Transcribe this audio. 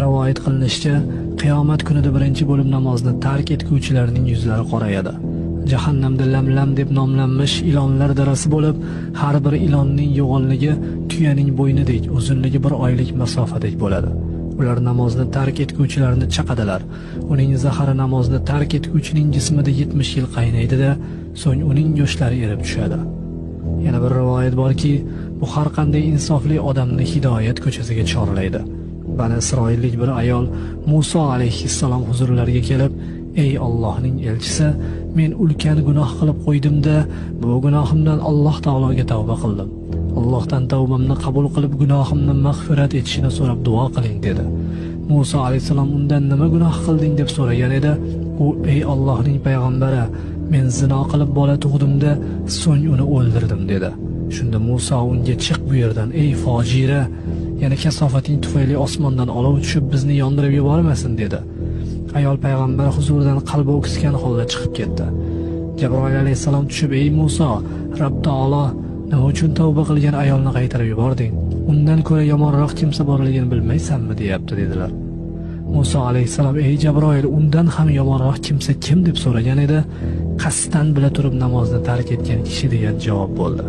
Rivoyat qilinishicha, qiyomat kunida birinchi bo'lib namozni tark etuvchilarning yuzlari qorayadi. Jahannamda lam deb nomlanmish ilonlar darasi bo'lib, har bir ilonning yo'g'onligi tuyaning bo'ynidek, uzunligi 1 oylik masofadek bo'ladi. Ular namozni tark etuvchilarni chaqadilar. Uning zahari namozni tark etuvchining jismida 70 yil qaynaydi-da, so'ng uning yoshlari erib tushadi. Yana bir rivoyat borki, bu har qanday insofli odamni hidoyat ko'chasiga chorlaydi. Bani Isroillik bir ayol Muso alayhissalom huzurlariga kelib, "Ey Allohning elchisi, men ulkan gunoh qilib qo'ydim-da, bu gunohimdan Alloh taologa tavba qildim. Allohdan tavbamni qabul qilib, gunohimni mag'firat etishini so'rab duo qiling" dedi. Muso alayhissalom undan "Nima gunoh qilding?" deb so'ragan edi. U "Ey Allohning payg'ambari, men zino qilib bola tug'dim-da, so'ng uni o'ldirdim" dedi. Shunda Muso unga "Chiq bu yerdan, ey fojira, yana kasofating tufayli osmondan olov tushib bizni yondirib yubormasin" dedi. Ayol payg'ambar huzuridan qalbi o'ksgan holda chiqib ketdi. Jabroil alayhissalom tushib, "Ey Muso, Robb taolo nima uchun tavba qilgan ayolni qaytarib yubording? Undan ko'ra yomonroq kimsa borligini bilmaysanmi?" deyapti dedilar. Muso alayhissalom "Ey Jabroil, undan ham yomonroq kimsa kim?" deb so'ragan edi. "Qasddan bila turib namozni tark etgan kishi" degan javob bo'ldi.